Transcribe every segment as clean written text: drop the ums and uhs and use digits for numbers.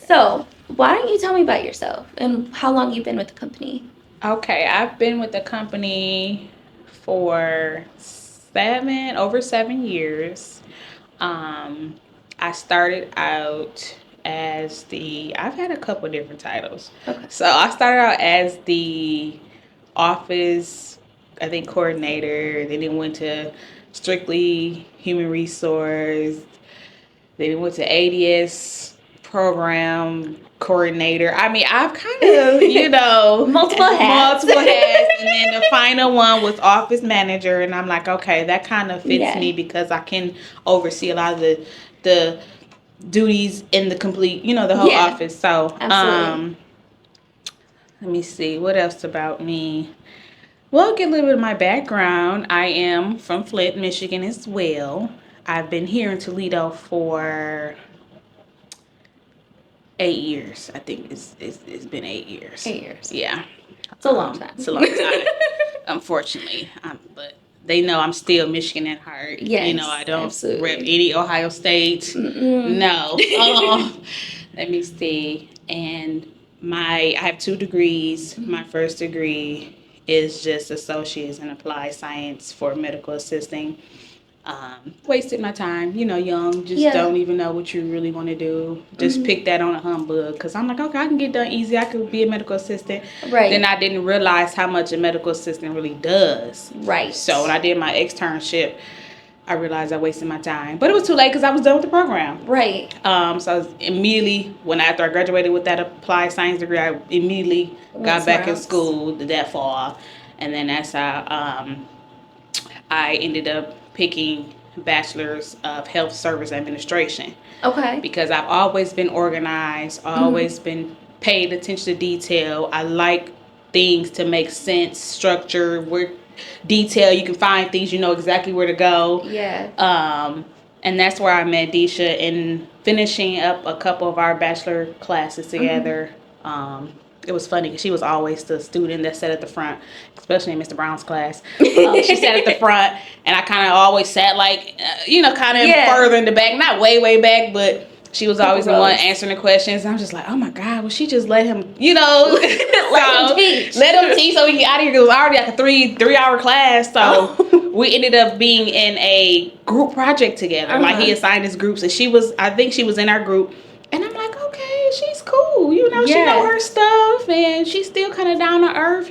So, why don't you tell me about yourself and how long you've been with the company? Okay, I've been with the company for over 7 years. I started out I've had a couple different titles. Okay. So I started out as the office, I think, coordinator. Then it went to strictly human resource. Then it went to ADS program coordinator. I mean, I've kind of, Multiple hats. multiple hats. And then the final one was office manager. And I'm like, okay, that kind of fits me because I can oversee a lot of the duties in the complete, the whole office. So, absolutely. Let me see, what else about me? Well, I'll get a little bit of my background. I am from Flint, Michigan as well. I've been here in Toledo for 8 years. I think it's been 8 years. 8 years. Yeah. It's a long time. It's a long time, unfortunately. But they know I'm still Michigan at heart. Yes, I don't absolutely. rep any Ohio State. Mm-mm. No. Let me see. And I have 2 degrees. My first degree is just associates in applied science for medical assisting. Wasted my time, young, just don't even know what you really want to do. Just pick that on a humbug because I'm like, okay, I can get done easy. I could be a medical assistant. Right. Then I didn't realize how much a medical assistant really does. Right. So when I did my externship, I realized I wasted my time. But it was too late because I was done with the program. Right. So I was immediately, after I graduated with that applied science degree, I immediately got back in school that fall. And then that's how I ended up picking Bachelor's of Health Service Administration. Okay. Because I've always been organized, always been paid attention to detail. I like things to make sense, structure, detail. You can find things, you know exactly where to go. Yeah. And that's where I met Deisha in finishing up a couple of our bachelor classes together. It was funny because she was always the student that sat at the front, especially in Mr. Brown's class. She sat at the front, and I kind of always sat further in the back, not way, way back, but she was always the one answering the questions. I'm just like, oh my God, well, she just let him, let him teach. Let him teach so we can get out of here. It was already like a three-hour class. So we ended up being in a group project together. Like he assigned us groups, and I think she was in our group. And I'm like, okay, she's cool. She know her stuff, and she's still kind of down to earth,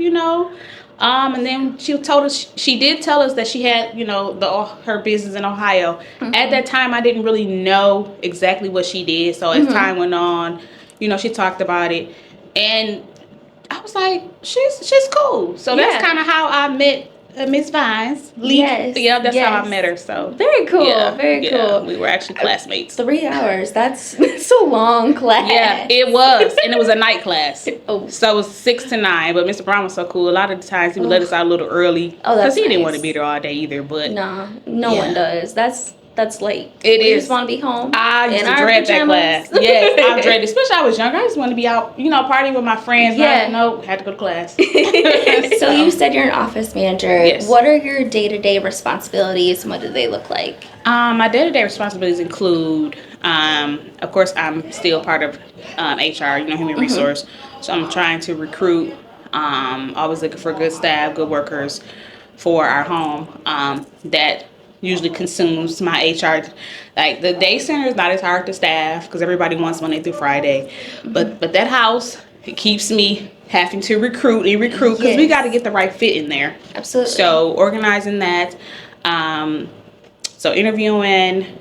And then she did tell us that she had, her business in Ohio. At that time, I didn't really know exactly what she did. So as time went on, she talked about it, and I was like, she's cool. So that's kind of how I met Miss Vines. Yes. Yeah, that's how I met her. So very cool. Very cool. We were actually classmates. 3 hours. That's a long class. Yeah, it was, and it was a night class. Oh. So it was 6 to 9. But Mr. Brown was so cool. A lot of the times he would let us out a little early. Oh, that's because he didn't nice. want to be there all day either. But no one does. That's late. We just want to be home. I used to dread that class. Yes, I dreaded it. Especially I was younger. I just wanted to be out, partying with my friends. Yeah. No, had to go to class. So you said you're an office manager. Yes. What are your day-to-day responsibilities, and what do they look like? My day-to-day responsibilities include, of course, I'm still part of HR, human resource. So I'm trying to recruit, always looking for good staff, good workers for our home that usually consumes my HR. Like the day center is not as hard to staff because everybody wants Monday through Friday. But that house, it keeps me having to recruit because we got to get the right fit in there. Absolutely. So organizing that, so interviewing,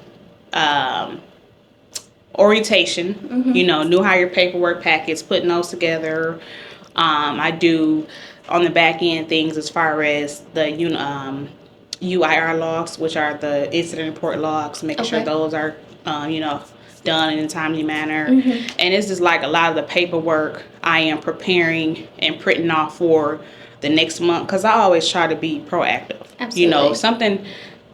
orientation, new hire paperwork packets, putting those together. I do on the back end things as far as the UIR logs, which are the incident report logs, making sure those are, done in a timely manner. And it's just like a lot of the paperwork I am preparing and printing off for the next month because I always try to be proactive. Absolutely.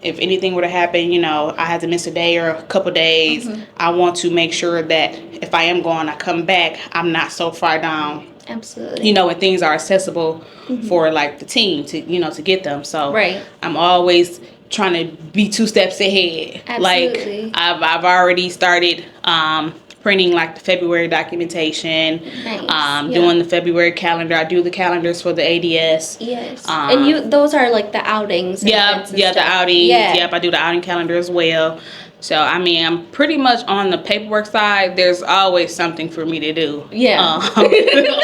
If anything were to happen, I had to miss a day or a couple days, I want to make sure that if I am going, I come back, I'm not so far down. Absolutely. And things are accessible for like the team to get them. So right. I'm always trying to be 2 steps ahead. Absolutely. Like I've already started printing like the February documentation. Nice. Doing the February calendar. I do the calendars for the ADS. Yes. And those are like the outings. And events and The stuff. outings. Yeah. Yep, I do the outing calendar as well. So, I mean, I'm pretty much on the paperwork side. There's always something for me to do. Yeah.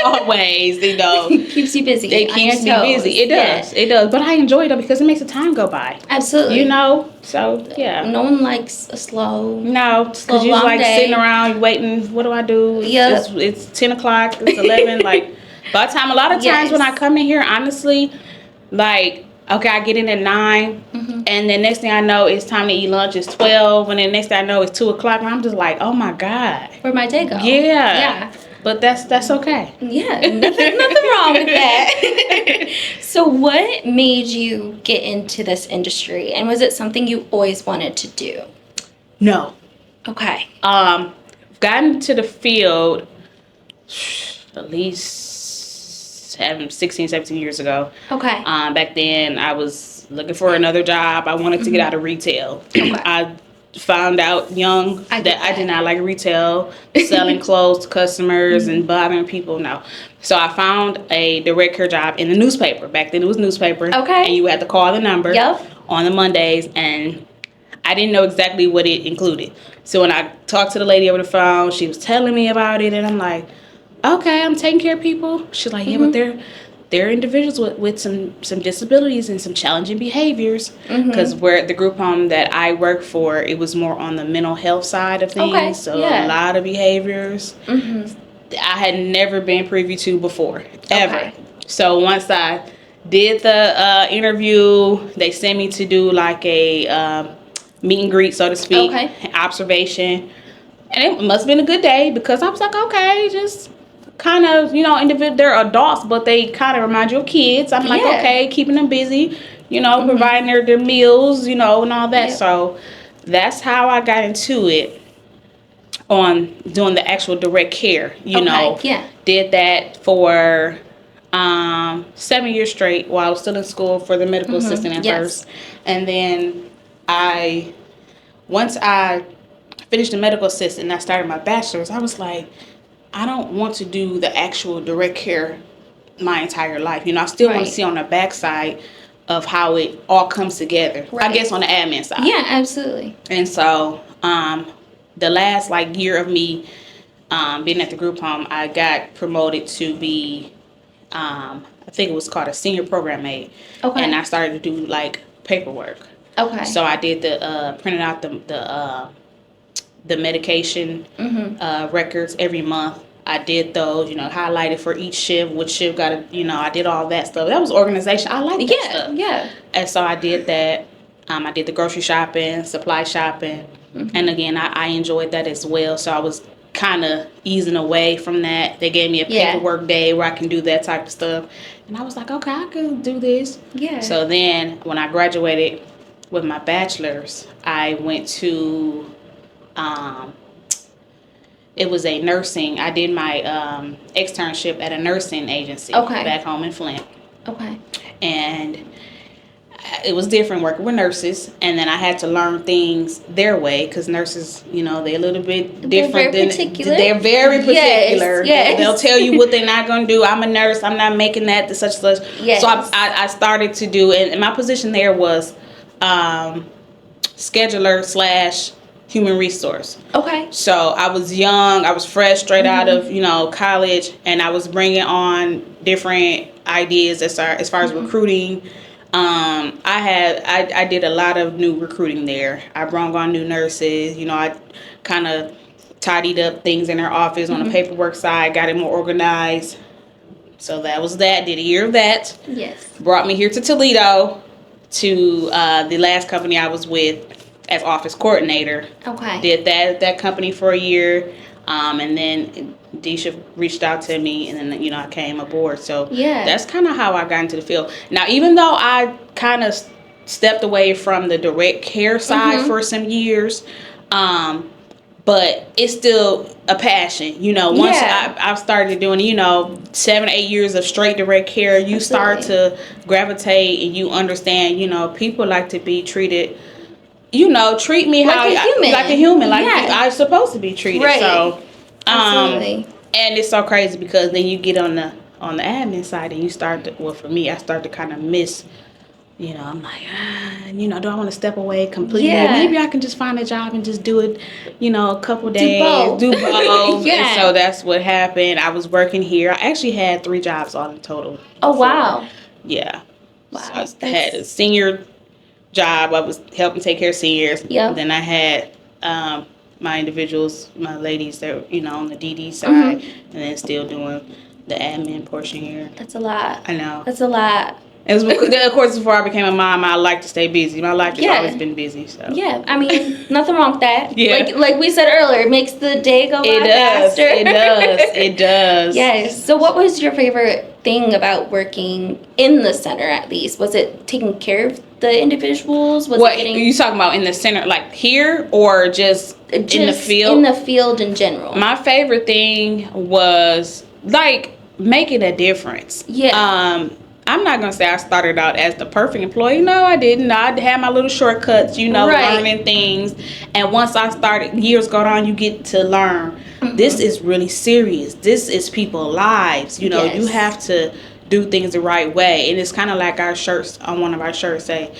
Always, you know. Keeps you busy. It keeps me busy. It does. It does. But I enjoy it though because it makes the time go by. Absolutely. You know? So, yeah. No one likes a slow. No, because you're like day. sitting around waiting. What do I do? Yep. It's 10 o'clock. It's 11. Like, by the time, a lot of times when I come in here, honestly, like, okay, I get in at 9, and then next thing I know, it's time to eat lunch. It's 12, and then next thing I know, it's 2 o'clock, and I'm just like, oh my God. Where'd my day go? Yeah. Yeah. But that's okay. Yeah, nothing wrong with that. So what made you get into this industry, and was it something you always wanted to do? No. Okay. Gotten to the field at least 16, 17 years ago. Okay. Back then, I was looking for another job. I wanted to get out of retail. Okay. I found out young that I did not like retail, selling clothes to customers and bothering people. No. So I found a direct care job in the newspaper. Back then, it was newspaper. Okay. And you had to call the number on the Mondays, and I didn't know exactly what it included. So when I talked to the lady over the phone, she was telling me about it, and I'm like, okay, I'm taking care of people. She's like, yeah, but they're individuals with some disabilities and some challenging behaviors. Because we're the group home that I work for, it was more on the mental health side of things. Okay. So a lot of behaviors I had never been privy to before, ever. Okay. So once I did the interview, they sent me to do like a meet and greet, so to speak, observation. And it must have been a good day because I was like, okay, just kind of, you know, they're adults, but they kind of remind you of kids. I'm like, okay, keeping them busy, you know, providing their meals, you know, and all that. So that's how I got into it, on doing the actual direct care, you know. Did that for 7 years straight while I was still in school for the medical assistant at first. And then once I finished the medical assistant and I started my bachelor's, I was like, I don't want to do the actual direct care my entire life. You know, I still want to see on the backside of how it all comes together. I guess on the admin side. Yeah, absolutely. And so the last like year of me being at the group home, I got promoted to be, I think it was called a senior program aide. Okay. And I started to do like paperwork. Okay. So I did printed out the medication records every month. I did those, you know, highlighted for each shift, which shift got to, you know, I did all that stuff. That was organization. I like that stuff. Yeah. And so I did that. I did the grocery shopping, supply shopping. And again, I enjoyed that as well. So I was kind of easing away from that. They gave me a paperwork day where I can do that type of stuff. And I was like, okay, I can do this. Yeah. So then when I graduated with my bachelor's, I went to, it was a nursing. I did my externship at a nursing agency back home in Flint. Okay. And it was different working with nurses, and then I had to learn things their way because nurses, you know, they're a little bit different. They're very particular. Yes. They'll tell you what they're not going to do. I'm a nurse. I'm not making that to such and such. Yes. So I started to do, and my position there was scheduler / human resource. Okay. So I was young. I was fresh, straight out of, you know, college, and I was bringing on different ideas as far as recruiting. I did a lot of new recruiting there. I brought on new nurses. You know, I kind of tidied up things in their office on the paperwork side, got it more organized. So that was that. Did a year of that. Yes. Brought me here to Toledo to the last company I was with as office coordinator. Okay. Did that company for a year. And then Deisha reached out to me, and then, you know, I came aboard. So that's kind of how I got into the field. Now, even though I kind of stepped away from the direct care side for some years, but it's still a passion. Once I've started doing, 7 or 8 years of straight direct care, you start to gravitate and you understand, people like to be treated, treat me like how a human, like I'm supposed to be treated. Right. So, Absolutely. and it's so crazy because then you get on the admin side and you start to, well, for me, I start to kind of miss. I'm like, do I want to step away completely? Yeah. Maybe I can just find a job and just do it, a couple days. Do both. Yeah. And so that's what happened. I was working here. I actually had 3 jobs all in total. Oh, wow. Yeah. Wow. So I had a senior job. I was helping take care of seniors. Yep. Then I had my individuals, my ladies that, on the DD side, and then still doing the admin portion here. That's a lot. I know. That's a lot. It was, of course, before I became a mom, I like to stay busy. My life has always been busy. So yeah, I mean, nothing wrong with that. Yeah. Like we said earlier, it makes the day go by faster. It does. It does. Yes. So, what was your favorite thing about working in the center? At least, was it taking care of the individuals? Was What it getting, are you talking about in the center, like here, or just in the field? In the field in general. My favorite thing was like making a difference. Yeah. I'm not gonna say I started out as the perfect employee. No, I didn't. I had my little shortcuts, learning things. And once I started, years go on, you get to learn. This is really serious. This is people's lives. You have to do things the right way. And it's kind of like our shirts, on one of our shirts say,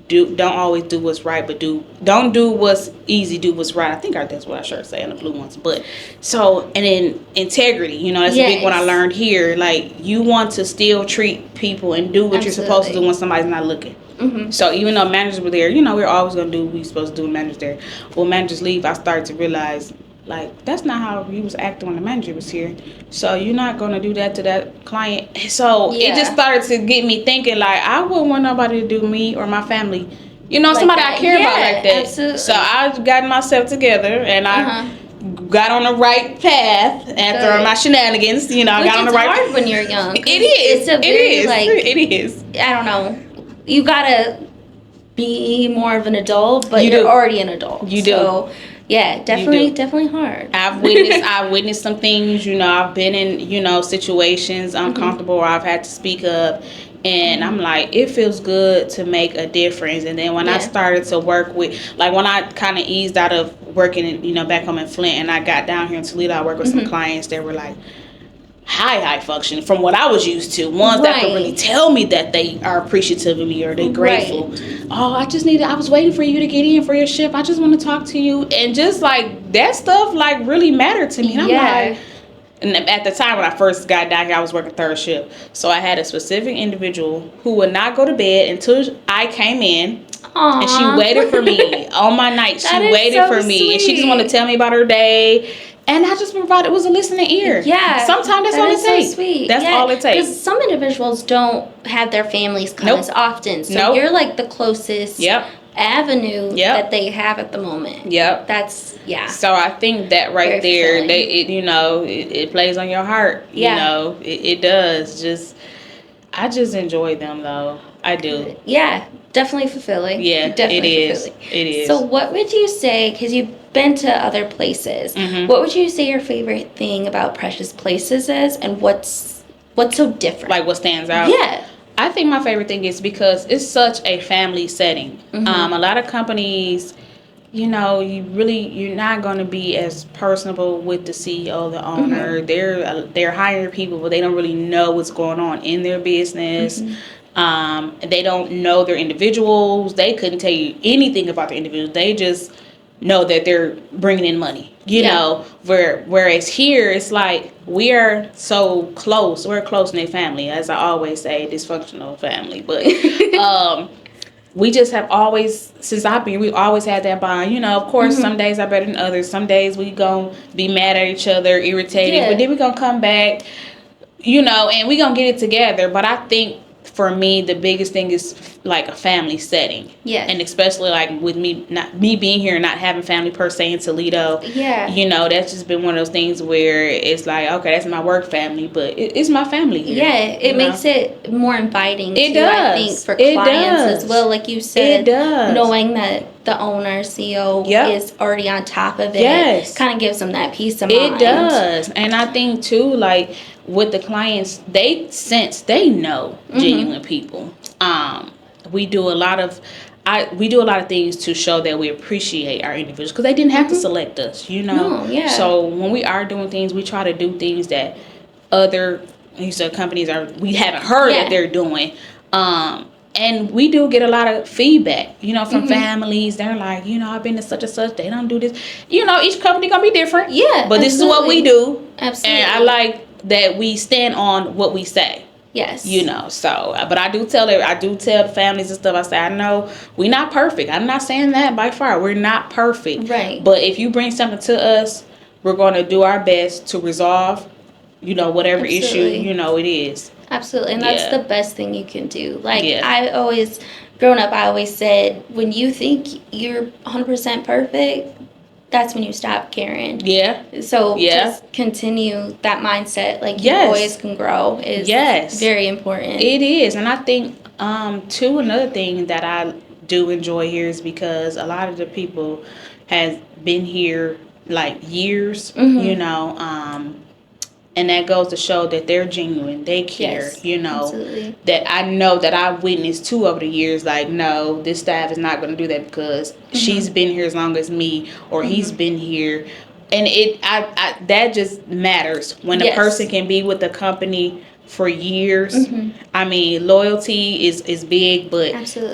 don't always do what's right, but don't do what's easy, do what's right. I think that's what our shirts say, in the blue ones. But so, and then integrity, that's a big one I learned here. Like, you want to still treat people and do what you're supposed to do when somebody's not looking. So even though managers were there, we're always going to do what we're supposed to do when managers there. When managers leave, I started to realize, like, that's not how you was acting when the manager was here. So you're not going to do that to that client. So it just started to get me thinking, like, I wouldn't want nobody to do me or my family, like somebody that. I care about like that. Absolutely. So I got myself together and I got on the right path after my shenanigans. I got on the right. It's hard when you're young. It is. It is. I don't know. You gotta be more of an adult, but you're already an adult. You do. So, yeah, definitely hard. I've witnessed some things, I've been in, situations uncomfortable where I've had to speak up, and I'm like, it feels good to make a difference. And then when I started to work with, like, when I kind of eased out of working, back home in Flint, and I got down here in Toledo, I worked with some clients that were like high function from what I was used to. Ones that could really tell me that they are appreciative of me or they're grateful. Oh, I was waiting for you to get in for your shift. I just want to talk to you. And just like that stuff like really mattered to me. And I'm like, and at the time when I first got down here, I was working third shift. So I had a specific individual who would not go to bed until I came in. Aww. And she waited for me on my night. She waited for me. Sweet. And she just wanted to tell me about her day. And I just provided, it was a listening ear. Yeah. Sometimes that's all it takes. So sweet. That's all it takes. Because some individuals don't have their families come as often. So you're like the closest avenue that they have at the moment. Yep. That's, So I think that right there, it plays on your heart. Yeah. It does. I just enjoy them though. I do. Yeah. Definitely fulfilling. Yeah, definitely fulfilling. It is. So what would you say, because you've been to other places, what would you say your favorite thing about Precious Places is, and what's so different? Like what stands out? Yeah. I think my favorite thing is because it's such a family setting. A lot of companies, you're not going to be as personable with the CEO, the owner. They're hiring people, but they don't really know what's going on in their business. They don't know their individuals. They couldn't tell you anything about their individuals. They just know that they're bringing in money, whereas here it's like we are so close. We're a close-knit family, as I always say, dysfunctional family. But we just have always, since I've been, we always had that bond. Of course, some days are better than others. Some days we gonna be mad at each other, irritated, but then we gonna come back, and we gonna get it together. But I think for me, the biggest thing is like a family setting. Yeah. And especially like with me being here and not having family per se in Toledo. Yeah. That's just been one of those things where it's like, okay, that's my work family, but it's my family here. Yeah, it makes it more inviting. It does. I think for clients as well, like you said. It does. Knowing that the owner, CEO, Yep. is already on top of it, Yes. kind of gives them that peace of mind. It does. And I think too, like with the clients, they know genuine people. We do a lot of things to show that we appreciate our individuals, because they didn't have to select us, No, yeah. So when we are doing things, we try to do things that other companies we haven't heard that they're doing. And we do get a lot of feedback, from families. They're like, I've been to such and such. They don't do this. Each company gonna be different. Yeah, but this is what we do. Absolutely. And I like that we stand on what we say. Yes. So, but I do tell the families and stuff. I say, I know we're not perfect. I'm not saying that by far. We're not perfect. Right. But if you bring something to us, we're going to do our best to resolve, whatever issue, it is. Absolutely. And that's the best thing you can do. Like, growing up, I always said, when you think you're 100% perfect, that's when you stop caring. Yeah. So just continue that mindset. Like, you always can grow is very important. It is. And I think, too, another thing that I do enjoy here is because a lot of the people has been here, like, years, and that goes to show that they're genuine. They care, absolutely. That I know that I've witnessed too over the years. Like, no, this staff is not going to do that because she's been here as long as me, or he's been here. And that just matters when a person can be with the company for years. I mean, loyalty is big, but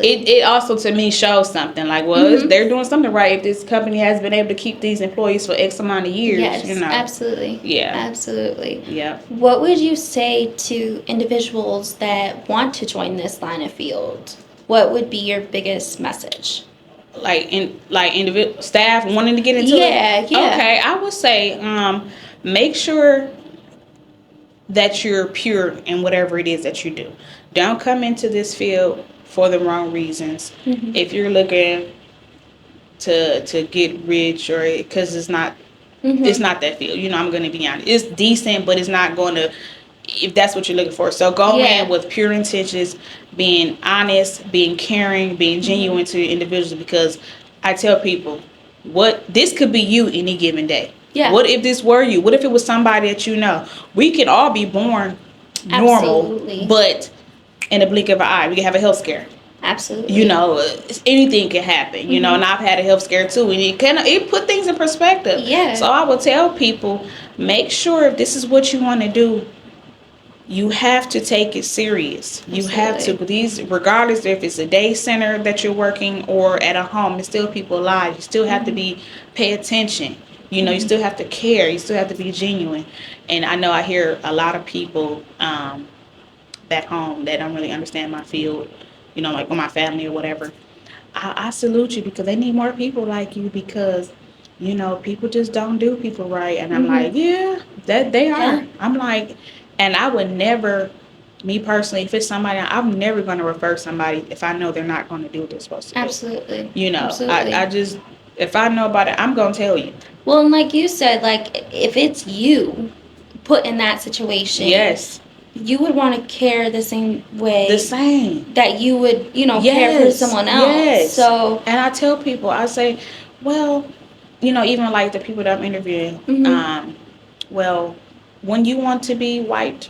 it also to me shows something. Like, well, they're doing something right if this company has been able to keep these employees for X amount of years. Yes, absolutely. Yeah, absolutely. Yeah. What would you say to individuals that want to join this line of field? What would be your biggest message? Like individual staff wanting to get into it? Yeah. Okay, I would say make sure that you're pure in whatever it is that you do. Don't come into this field for the wrong reasons. If you're looking to get rich, or because it's not that field. I'm going to be honest. It's decent, but it's not going to, if that's what you're looking for. So go in with pure intentions, being honest, being caring, being genuine to individuals, because I tell people, this could be you any given day. Yeah. What if this were you? What if it was somebody that we can all be born normal, but in a blink of an eye, we can have a health scare. Absolutely. Anything can happen, and I've had a health scare too, and it put things in perspective. Yeah. So I would tell people, make sure if this is what you want to do, you have to take it serious. Absolutely. You have to, regardless if it's a day center that you're working or at a home, it's still people's lives. You still have to pay attention. You still have to care. You still have to be genuine. And I know I hear a lot of people back home that don't really understand my field, like with my family or whatever. I salute you, because they need more people like you, because, people just don't do people right. And I'm like, that they are. Yeah. I'm like, and I would never, me personally, if it's somebody, I'm never going to refer somebody if I know they're not going to do what they're supposed to do. Absolutely. Absolutely. I just, if I know about it, I'm going to tell you. Well, and like you said, like, if it's you put in that situation, you would want to care the same way. The same. That you would, care for someone else. Yes. So. And I tell people, I say, well, even like the people that I'm interviewing, well, when you want to be wiped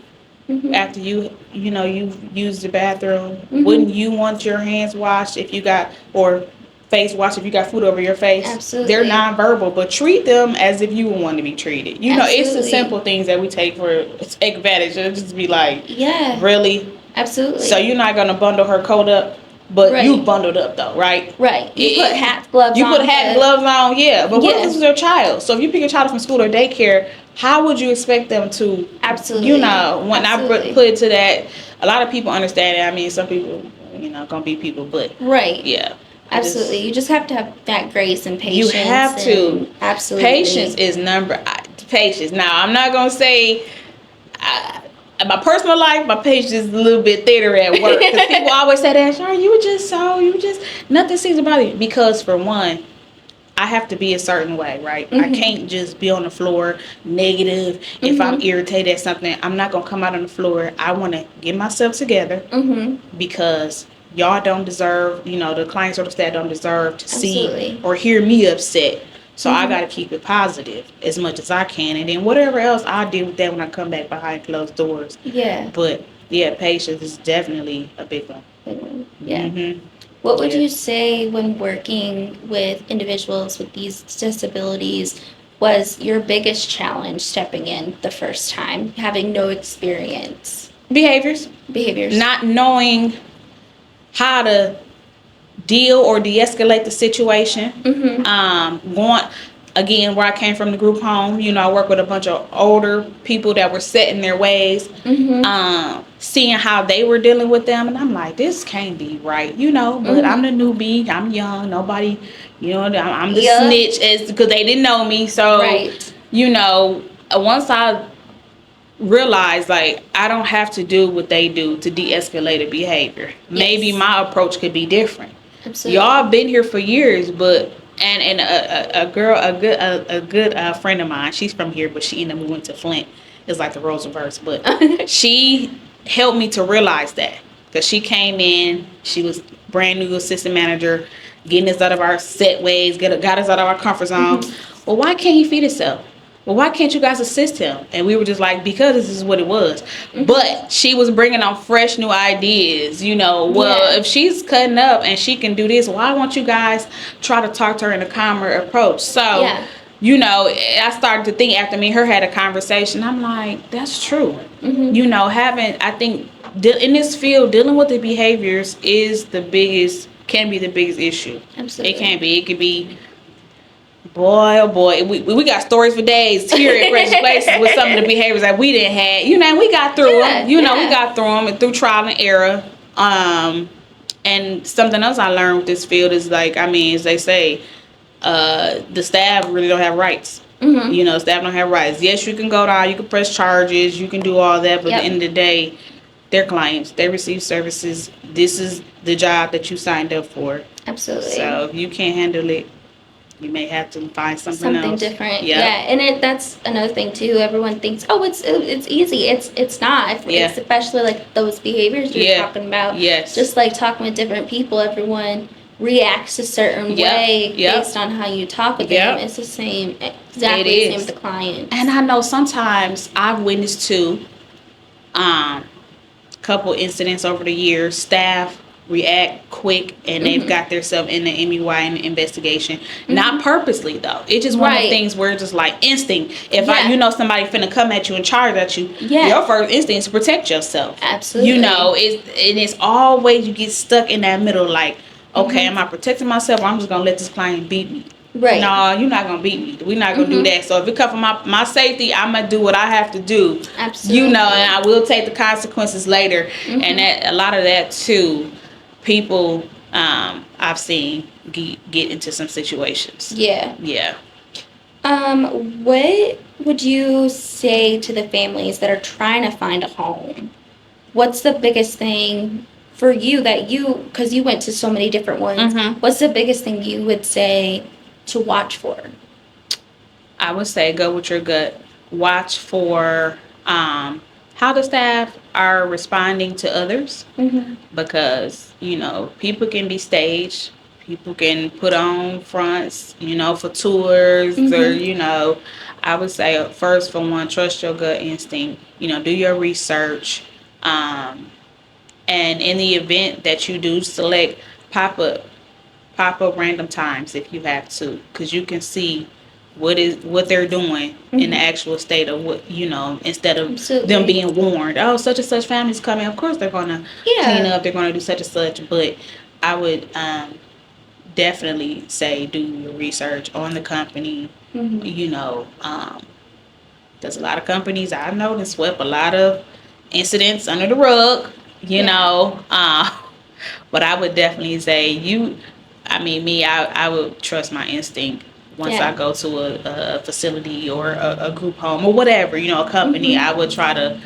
after you've used the bathroom, wouldn't you want your hands washed if you got, or face wash if you got food over your face? Absolutely. They're nonverbal, but treat them as if you would want to be treated. It's the simple things that we take advantage. It'll just be like, really? Absolutely. So you're not going to bundle her coat up, but you bundled up though, right? Right. You put hat, gloves on. You put hat, gloves on, But what if this is your child? So if you pick your child up from school or daycare, how would you expect them to? Absolutely. When I put it to that, a lot of people understand it. I mean, some people, gonna be people, but yeah. Absolutely. You just have to have that grace and patience. You have to. Absolutely. Patience is patience. Now, I'm not going to say, in my personal life, my patience is a little bit thinner at work. Because people always say that, Char, nothing seems to bother you. Because for one, I have to be a certain way, right? I can't just be on the floor negative. If I'm irritated at something, I'm not going to come out on the floor. I want to get myself together because y'all don't deserve, the clients or the staff don't deserve to Absolutely. see or hear me upset. So I got to keep it positive as much as I can. And then whatever else, I'll deal with that when I come back behind closed doors. Yeah. But, yeah, patience is definitely a big one. Yeah. Mm-hmm. What would you say when working with individuals with these disabilities was your biggest challenge stepping in the first time, having no experience? Behaviors. Not knowing how to deal or de-escalate the situation. Again, where I came from, the group home, I work with a bunch of older people that were set in their ways, seeing how they were dealing with them, and I'm like, this can't be right, but I'm the newbie, I'm young, nobody, I'm the snitch, because they didn't know me, so, once I realized, like, I don't have to do what they do to de-escalate a behavior. Yes. Maybe my approach could be different. Absolutely. Y'all been here for years, but and a good friend of mine, she's from here, but she ended up moving to Flint. It's like the roles reverse, but she helped me to realize that, because she came in, she was brand new assistant manager, getting us out of our set ways, got us out of our comfort zone. Well, why can't he feed himself? Well, why can't you guys assist him? And we were just like, because this is what it was. But she was bringing on fresh new ideas, if she's cutting up and she can do this, why won't you guys try to talk to her in a calmer approach? So, I started to think, after me and her had a conversation, I'm like, that's true. I think in this field, dealing with the behaviors can be the biggest issue. Absolutely. It could be. Boy, oh boy, we got stories for days here at Precious Places with some of the behaviors that we didn't have. And we got through them. We got through them, and through trial and error. And something else I learned with this field is, like, as they say, the staff really don't have rights. Staff don't have rights. Yes, you can go down, you can press charges, you can do all that, but at the end of the day, they're clients. They receive services. This is the job that you signed up for. Absolutely. So if you can't handle it, you may have to find something else. Different. Yeah. And that's another thing too. Everyone thinks, oh, it's easy. It's not. It's especially like those behaviors you're talking about. Yes. Just like talking with different people, everyone reacts a certain way based on how you talk with them. It's the same, exactly the same with the client. And I know sometimes I've witnessed too, couple incidents over the years, staff react quick and they've got themselves in the MUI and the investigation. Not purposely though. It's just one of the things where it's just like instinct. If somebody finna come at you and charge at you, your first instinct is to protect yourself. Absolutely. It's always, you get stuck in that middle, like, okay, am I protecting myself, or I'm just gonna let this client beat me? Right. No, you're not gonna beat me. We're not gonna do that. So if it comes from my safety, I'm gonna do what I have to do. Absolutely. And I will take the consequences later. And that, a lot of that too, people I've seen get into some situations. Yeah. What would you say to the families that are trying to find a home? What's the biggest thing for you because you went to so many different ones, what's the biggest thing you would say to watch for? I would say go with your gut. Watch for how the staff are responding to others, because people can be staged, people can put on fronts, for tours, or I would say, first, for one, trust your gut instinct. Do your research, and in the event that you do select, pop up random times if you have to, because you can see what they're doing in the actual state of what, instead of them being warned, oh, such and such family's coming, of course they're going to clean up, they're going to do such and such. But I would definitely say do your research on the company. There's a lot of companies I know that swept a lot of incidents under the rug, but I would definitely say I would trust my instinct. Once I go to a facility or a group home or whatever, a company, I would try to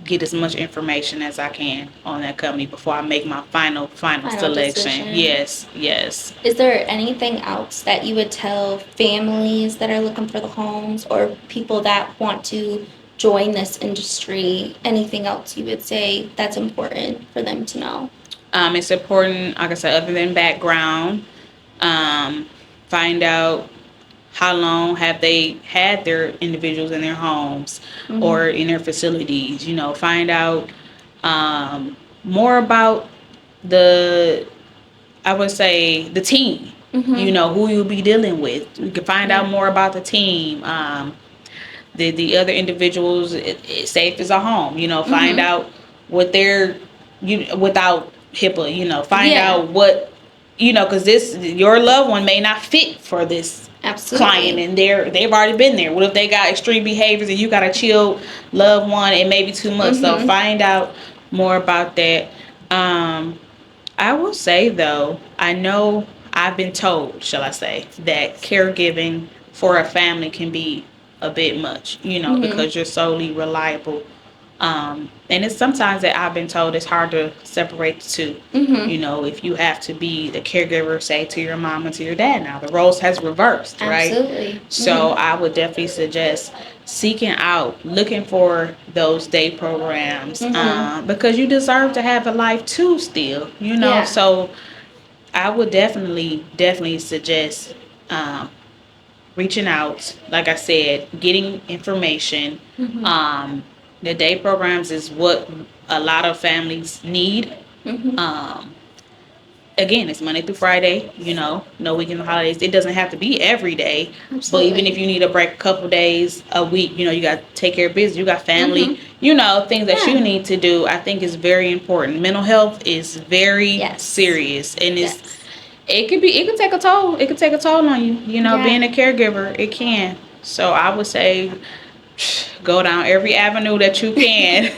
get as much information as I can on that company before I make my final selection. Decision. Yes. Is there anything else that you would tell families that are looking for the homes, or people that want to join this industry? Anything else you would say that's important for them to know? It's important, like I said, other than background, find out how long have they had their individuals in their homes or in their facilities. Find out more about I would say the team. Who you'll be dealing with. You can find out more about the team. The other individuals, say if it's a home, find out what they're, without HIPAA, find out what, because your loved one may not fit for this client, and they've already been there. What if they got extreme behaviors and you got a chill loved one? It may be too much. So find out more about that. I will say though, I know I've been told, shall I say, that caregiving for a family can be a bit much, because you're solely reliable. And it's sometimes that I've been told it's hard to separate the two. If you have to be the caregiver, say, to your mom and to your dad now. The roles has reversed, right? Absolutely. So I would definitely suggest seeking out, looking for those day programs, because you deserve to have a life too still, So I would definitely suggest reaching out, like I said, getting information. The day programs is what a lot of families need. Again, it's Monday through Friday, no weekend holidays. It doesn't have to be every day. Absolutely. But even if you need a break a couple days a week, you got to take care of business. You got family, things that you need to do. I think is very important. Mental health is very serious, and it can take a toll. It can take a toll on you. Being a caregiver, it can. So I would say, go down every avenue that you can.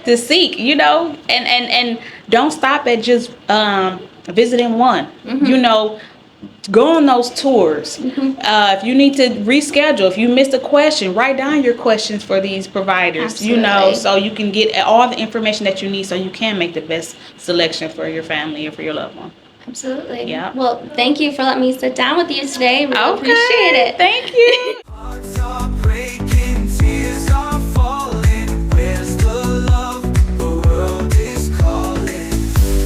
To seek, and don't stop at just visiting one. Go on those tours. If you need to reschedule, if you missed a question, write down your questions for these providers. Absolutely. So you can get all the information that you need, so you can make the best selection for your family and for your loved one. Absolutely. Yeah. Well, thank you for letting me sit down with you today. Really appreciate it. Thank you.